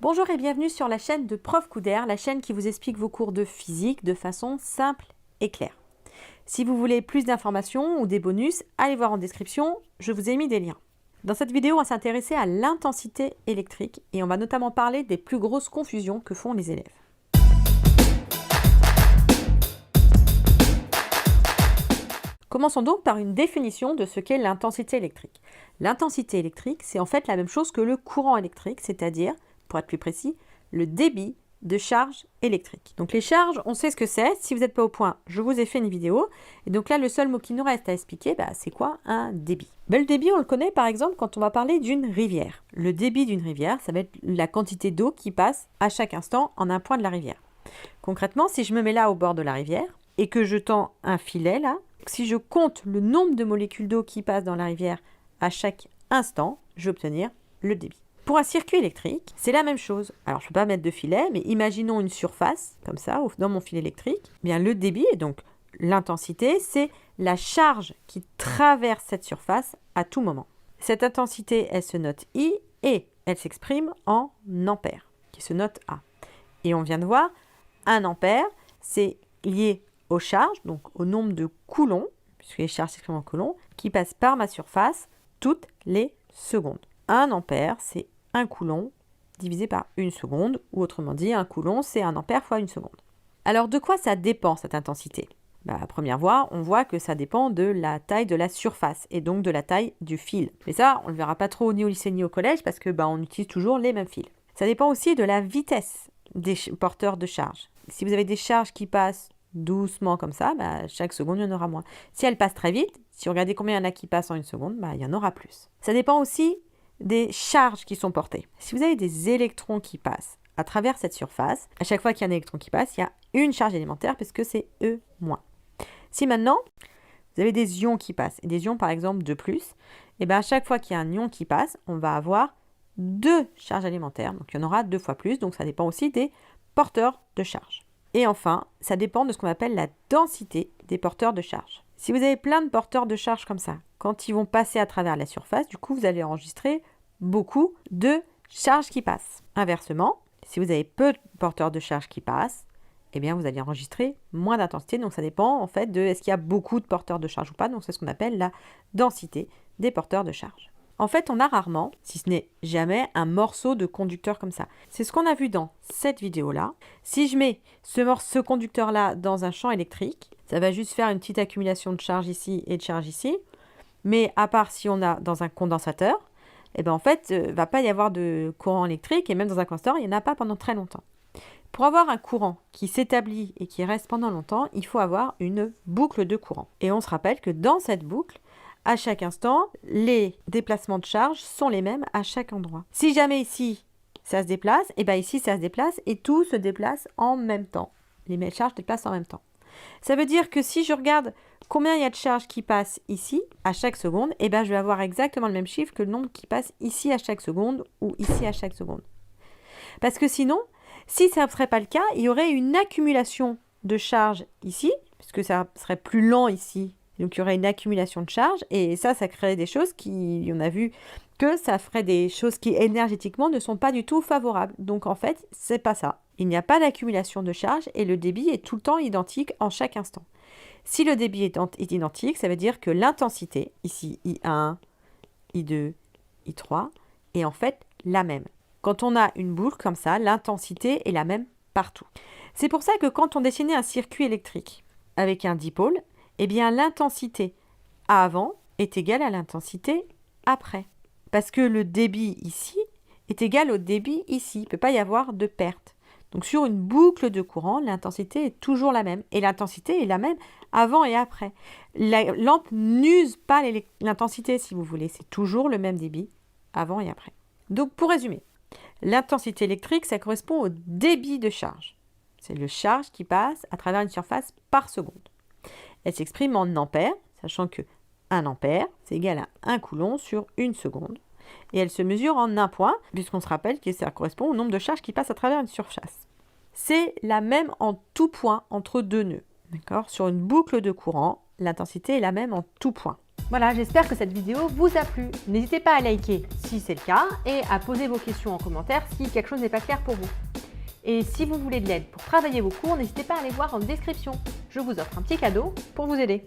Bonjour et bienvenue sur la chaîne de Prof Couder, la chaîne qui vous explique vos cours de physique de façon simple et claire. Si vous voulez plus d'informations ou des bonus, allez voir en description, je vous ai mis des liens. Dans cette vidéo, on va s'intéresser à l'intensité électrique et on va notamment parler des plus grosses confusions que font les élèves. Commençons donc par une définition de ce qu'est l'intensité électrique. L'intensité électrique, c'est en fait la même chose que le courant électrique, c'est-à-dire, pour être plus précis, le débit de charge électrique. Donc les charges, on sait ce que c'est. Si vous n'êtes pas au point, je vous ai fait une vidéo. Et donc là, le seul mot qui nous reste à expliquer, c'est quoi un débit? Le débit, on le connaît par exemple quand on va parler d'une rivière. Le débit d'une rivière, ça va être la quantité d'eau qui passe à chaque instant en un point de la rivière. Concrètement, si je me mets là au bord de la rivière et que je tends un filet là, si je compte le nombre de molécules d'eau qui passent dans la rivière à chaque instant, je vais obtenir le débit. Pour un circuit électrique, c'est la même chose. Alors, je ne peux pas mettre de filet, mais imaginons une surface, comme ça, dans mon fil électrique. Bien, le débit, et donc l'intensité, c'est la charge qui traverse cette surface à tout moment. Cette intensité, elle se note I et elle s'exprime en ampères, qui se note A. Et on vient de voir, 1 ampère, c'est lié aux charges, donc au nombre de coulombs, puisque les charges s'expriment en coulombs, qui passent par ma surface toutes les secondes. 1 ampère, c'est 1 coulomb divisé par 1 seconde, ou autrement dit, 1 coulomb, c'est 1 ampère fois 1 seconde. Alors, de quoi ça dépend, cette intensité? À première voie, on voit que ça dépend de la taille de la surface, et donc de la taille du fil. Mais ça, on ne le verra pas trop ni au lycée ni au collège, parce que on utilise toujours les mêmes fils. Ça dépend aussi de la vitesse des porteurs de charge. Si vous avez des charges qui passent doucement comme ça, chaque seconde, il y en aura moins. Si elles passent très vite, si vous regardez combien il y en a qui passent en 1 seconde, il y en aura plus. Ça dépend aussi des charges qui sont portées. Si vous avez des électrons qui passent à travers cette surface, à chaque fois qu'il y a un électron qui passe, il y a une charge élémentaire puisque c'est E-. Si maintenant, vous avez des ions qui passent, et des ions par exemple 2+, à chaque fois qu'il y a un ion qui passe, on va avoir 2 charges élémentaires. Donc il y en aura 2 fois plus, donc ça dépend aussi des porteurs de charge. Et enfin, ça dépend de ce qu'on appelle la densité des porteurs de charge. Si vous avez plein de porteurs de charge comme ça, quand ils vont passer à travers la surface, du coup, vous allez enregistrer beaucoup de charges qui passent. Inversement, si vous avez peu de porteurs de charge qui passent, vous allez enregistrer moins d'intensité. Donc, ça dépend en fait de est-ce qu'il y a beaucoup de porteurs de charge ou pas. Donc, c'est ce qu'on appelle la densité des porteurs de charge. En fait, on a rarement, si ce n'est jamais, un morceau de conducteur comme ça. C'est ce qu'on a vu dans cette vidéo-là. Si je mets ce conducteur-là dans un champ électrique, ça va juste faire une petite accumulation de charge ici et de charge ici. Mais à part si on a dans un condensateur, en fait, il ne va pas y avoir de courant électrique. Et même dans un condensateur, il n'y en a pas pendant très longtemps. Pour avoir un courant qui s'établit et qui reste pendant longtemps, il faut avoir une boucle de courant. Et on se rappelle que dans cette boucle, à chaque instant, les déplacements de charge sont les mêmes à chaque endroit. Si jamais ici, ça se déplace, ici, ça se déplace et tout se déplace en même temps. Les charges se déplacent en même temps. Ça veut dire que si je regarde combien il y a de charges qui passent ici à chaque seconde, je vais avoir exactement le même chiffre que le nombre qui passe ici à chaque seconde ou ici à chaque seconde. Parce que sinon, si ça ne serait pas le cas, il y aurait une accumulation de charges ici, puisque ça serait plus lent ici. Donc, il y aurait une accumulation de charges et ça créerait des choses on a vu que ça ferait des choses qui énergétiquement ne sont pas du tout favorables. Donc, en fait, c'est pas ça. Il n'y a pas d'accumulation de charges et le débit est tout le temps identique en chaque instant. Si le débit est identique, ça veut dire que l'intensité, ici I1, I2, I3, est en fait la même. Quand on a une boucle comme ça, l'intensité est la même partout. C'est pour ça que quand on dessinait un circuit électrique avec un dipôle, l'intensité avant est égale à l'intensité après. Parce que le débit ici est égal au débit ici. Il ne peut pas y avoir de perte. Donc sur une boucle de courant, l'intensité est toujours la même. Et l'intensité est la même avant et après. La lampe n'use pas l'intensité, si vous voulez. C'est toujours le même débit avant et après. Donc pour résumer, l'intensité électrique, ça correspond au débit de charge. C'est le charge qui passe à travers une surface par seconde. Elle s'exprime en ampères, sachant que 1 ampère, c'est égal à 1 coulomb sur 1 seconde. Et elle se mesure en 1 point, puisqu'on se rappelle que ça correspond au nombre de charges qui passent à travers une surface. C'est la même en tout point entre 2 nœuds. D'accord ? Sur une boucle de courant, l'intensité est la même en tout point. Voilà, j'espère que cette vidéo vous a plu. N'hésitez pas à liker si c'est le cas et à poser vos questions en commentaire si quelque chose n'est pas clair pour vous. Et si vous voulez de l'aide pour travailler vos cours, n'hésitez pas à aller voir en description. Je vous offre un petit cadeau pour vous aider.